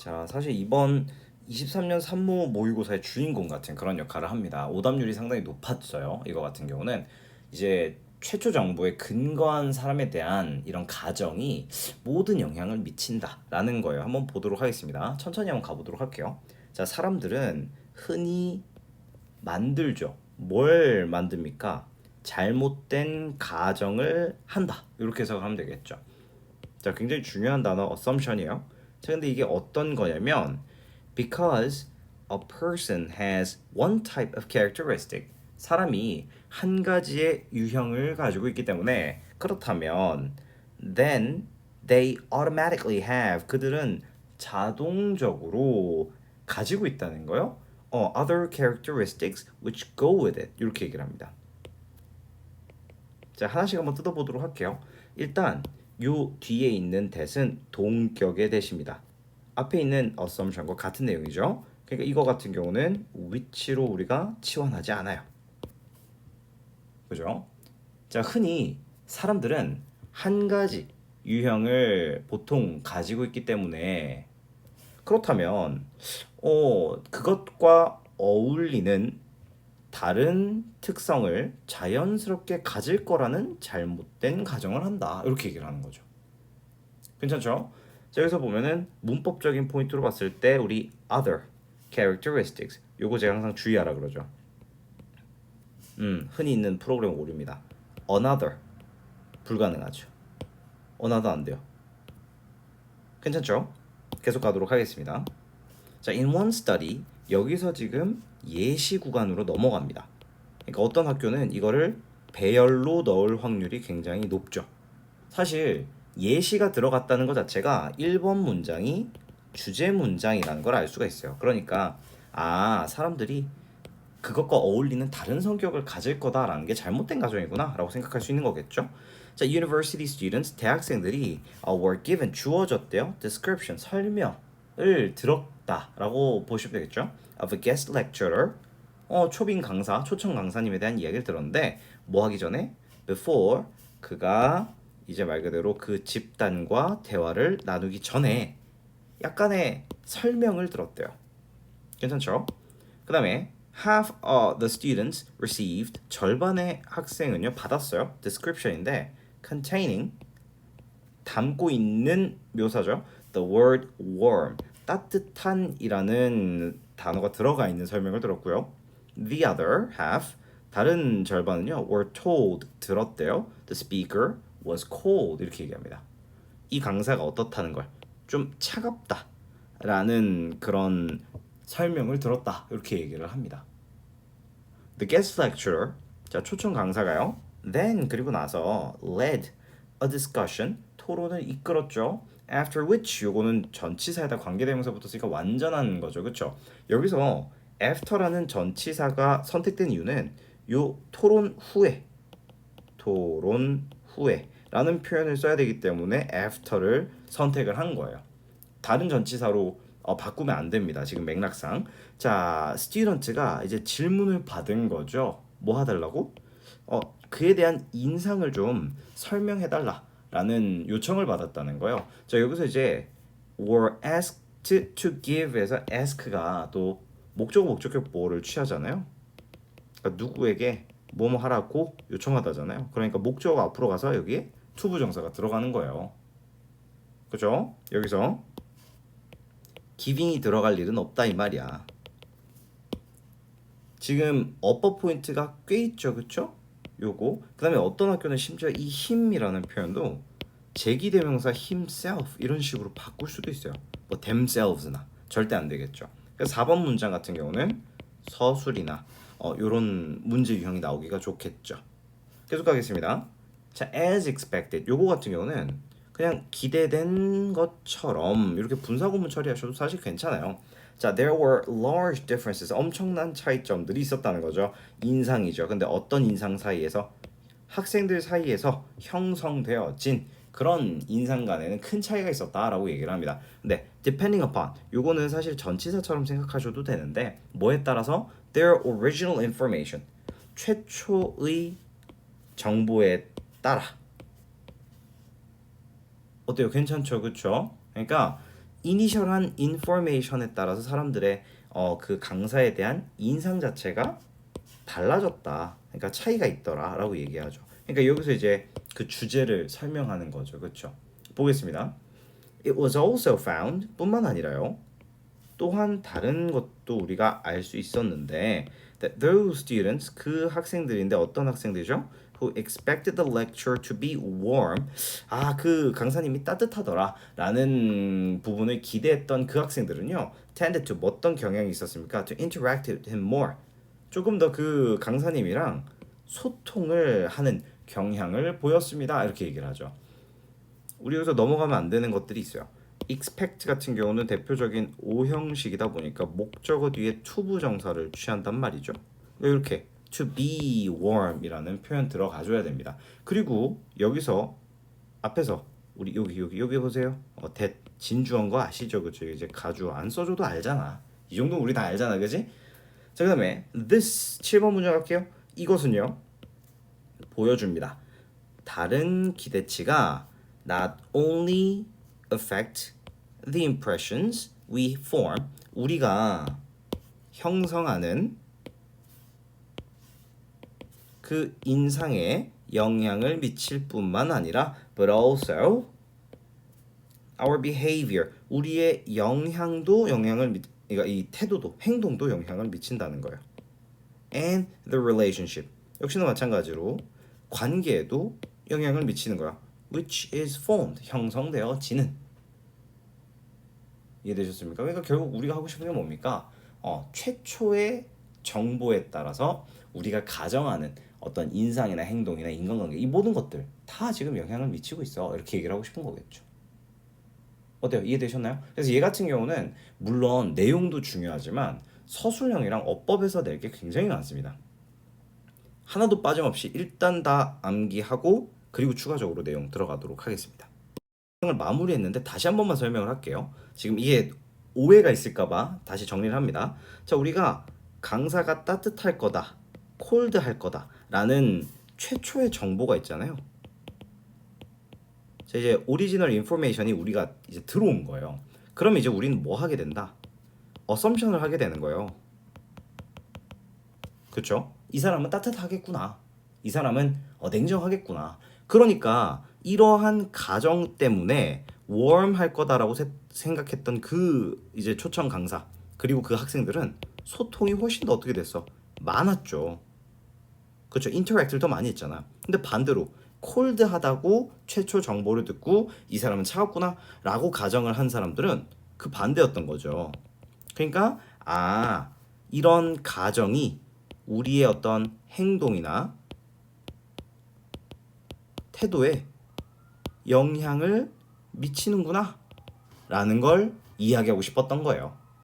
자, 사실 이번 23년 산모 모의고사의 주인공 같은 그런 역할을 합니다. 오답률이 상당히 높았어요. 이거 같은 경우는 이제 최초 정보에 근거한 사람에 대한 이런 가정이 모든 영향을 미친다라는 거예요. 한번 보도록 하겠습니다. 천천히 한번 가보도록 할게요. 자, 사람들은 흔히 만들죠. 뭘 만듭니까? 잘못된 가정을 한다. 이렇게 해석하면 되겠죠. 자, 굉장히 중요한 단어 assumption이에요. 자, 근데 이게 어떤 거냐면 because a person has one type of characteristic. 사람이 한 가지의 유형을 가지고 있기 때문에 그렇다면 then they automatically have 그들은 자동적으로 가지고 있다는 거요. other characteristics which go with it. 이렇게 얘기를 합니다. 자, 하나씩 한번 뜯어보도록 할게요. 일단 요 뒤에 있는 that은 동격의 that입니다. 앞에 있는 assumption과 같은 내용이죠. 그러니까 이거 같은 경우는 which로 우리가 치환하지 않아요. 그죠? 자, 흔히 사람들은 한 가지 유형을 보통 가지고 있기 때문에 그렇다면 그것과 어울리는 다른 특성을 자연스럽게 가질 거라는 잘못된 가정을 한다. 이렇게 얘기를 하는 거죠. 괜찮죠? 자, 여기서 보면은 문법적인 포인트로 봤을 때 우리 other characteristics 요거 제가 항상 주의하라 그러죠. 흔히 있는 프로그램 오류입니다. another 불가능하죠. another 안 돼요. 괜찮죠? 계속 가도록 하겠습니다. 자, in one study 여기서 지금 예시 구간으로 넘어갑니다. 그러니까 어떤 학교는 이거를 배열로 넣을 확률이 굉장히 높죠. 사실 예시가 들어갔다는 것 자체가 1번 문장이 주제 문장이라는 걸 알 수가 있어요. 그러니까 사람들이 그것과 어울리는 다른 성격을 가질 거다라는 게 잘못된 가정이구나 라고 생각할 수 있는 거겠죠. 자, university students 대학생들이 were given 주어졌대요. description 설명을 들었다라고 보시면 되겠죠. of a guest lecturer 초빙 강사, 초청 강사님에 대한 이야기를 들었는데 뭐 하기 전에 before 그가 이제 말 그대로 그 집단과 대화를 나누기 전에 약간의 설명을 들었대요. 괜찮죠? 그 다음에 half of the students received 절반의 학생은요 받았어요. description인데 containing 담고 있는 묘사죠. the word warm 따뜻한이라는 단어가 들어가 있는 설명을 들었고요. the other half 다른 절반은요 were told 들었대요. the speaker was cold 이렇게 얘기합니다. 이 강사가 어떻다는 걸 좀 차갑다라는 그런 설명을 들었다 이렇게 얘기를 합니다. The guest lecturer 자 초청 강사가요. Then 그리고 나서 led a discussion 토론을 이끌었죠. After which 요거는 전치사에다 관계대명사 붙었으니까 완전한 거죠, 그렇죠? 여기서 after라는 전치사가 선택된 이유는 요 토론 후에라는 표현을 써야 되기 때문에 after를 선택을 한 거예요. 다른 전치사로 바꾸면 안 됩니다. 지금 맥락상. 자, 스튜던트가 이제 질문을 받은 거죠. 뭐 해달라고? 그에 대한 인상을 좀 설명해 달라라는 요청을 받았다는 거예요. 자, 여기서 이제 were asked to give에서 ask가 또 목적격 보호를 취하잖아요. 그러니까 누구에게 뭐뭐 하라고 요청하다잖아요. 그러니까 목적 앞으로 가서 여기에 to 부정사가 들어가는 거예요. 그죠? 여기서 giving이 들어갈 일은 없다 이 말이야. 지금 어퍼 포인트가 꽤 있죠, 그쵸? 요거. 그 다음에 어떤 학교는 심지어 이 힘이라는 표현도 제기대명사 himself 이런 식으로 바꿀 수도 있어요. 뭐 themselves나 절대 안 되겠죠. 그래서 4번 문장 같은 경우는 서술이나 요런 문제 유형이 나오기가 좋겠죠. 계속 가겠습니다. 자, as expected 요거 같은 경우는 그냥 기대된 것처럼 이렇게 분사구문 처리하셔도 사실 괜찮아요. 자, there were large differences 엄청난 차이점들이 있었다는 거죠. 인상이죠. 근데 어떤 인상 사이에서 학생들 사이에서 형성되어진 그런 인상 간에는 큰 차이가 있었다라고 얘기를 합니다. 근데 depending upon 요거는 사실 전치사처럼 생각하셔도 되는데 뭐에 따라서 their original information 최초의 정보에 따라 어때요? 괜찮죠? 그쵸? 그러니까 이니셜한 인포메이션에 따라서 사람들의 그 강사에 대한 인상 자체가 달라졌다. 그러니까 차이가 있더라라고 얘기하죠. 그러니까 여기서 이제 그 주제를 설명하는 거죠. 그렇죠? 보겠습니다. It was also found 뿐만 아니라요. 또한 다른 것도 우리가 알 수 있었는데 that those students 그 학생들인데 어떤 학생들이죠? Who expected the lecture to be warm. 그 강사님이 따뜻하더라 라는 부분을 기대했던 그 학생들은요. tended to 어떤 경향이 있었습니까? To interact with him more. 조금 더 그 강사님이랑 소통을 하는 경향을 보였습니다. 이렇게 얘기를 하죠. 우리 여기서 넘어가면 안 되는 것들이 있어요. expect 같은 경우는 대표적인 오형식이다 보니까 목적어 뒤에 to 부정사를 취한단 말이죠. 이렇게 to be warm이라는 표현 들어가줘야 됩니다. 그리고 여기서 앞에서 우리 여기 보세요. that 진주한 거 아시죠? 그죠? 이제 가주 안 써줘도 알잖아. 이 정도는 우리 다 알잖아, 그지? 자, 그다음에 this 7번 문장 할게요. 이것은요 보여줍니다. 다른 기대치가 not only affect the impressions we form, 우리가 형성하는 그 인상에 영향을 미칠 뿐만 아니라 but also our behavior, 우리의 그러니까 이 태도도 행동도 영향을 미친다는 거예요. And the relationship, 역시나 마찬가지로 관계에도 영향을 미치는 거야. Which is formed, 형성되어지는. 이해되셨습니까? 그러니까 결국 우리가 하고 싶은 게 뭡니까? 최초의 정보에 따라서 우리가 가정하는 어떤 인상이나 행동이나 인간관계, 이 모든 것들 다 지금 영향을 미치고 있어. 이렇게 얘기를 하고 싶은 거겠죠. 어때요? 이해되셨나요? 그래서 얘 같은 경우는 물론 내용도 중요하지만 서술형이랑 어법에서 낼 게 굉장히 많습니다. 하나도 빠짐없이 일단 다 암기하고 그리고 추가적으로 내용 들어가도록 하겠습니다. 을 마무리했는데 다시 한 번만 설명을 할게요. 지금 이게 오해가 있을까봐 다시 정리를 합니다. 자, 우리가 강사가 따뜻할 거다, 콜드할 거다 라는 최초의 정보가 있잖아요. 자, 이제 오리지널 인포메이션이 우리가 이제 들어온 거예요. 그럼 이제 우리는 뭐 하게 된다? 어썸션을 하게 되는 거예요. 그렇죠? 이 사람은 따뜻하겠구나. 이 사람은 냉정하겠구나. 그러니까 이러한 가정 때문에 warm 할 거다라고 생각했던 그 이제 초청 강사 그리고 그 학생들은 소통이 훨씬 더 어떻게 됐어? 많았죠. 그렇죠? 인터랙트를 더 많이 했잖아. 근데 반대로 콜드하다고 최초 정보를 듣고 이 사람은 차갑구나 라고 가정을 한 사람들은 그 반대였던 거죠. 그러니까 이런 가정이 우리의 어떤 행동이나 태도에 영향을 미치는구나 라는 걸 이야기하고 싶었던 거예요.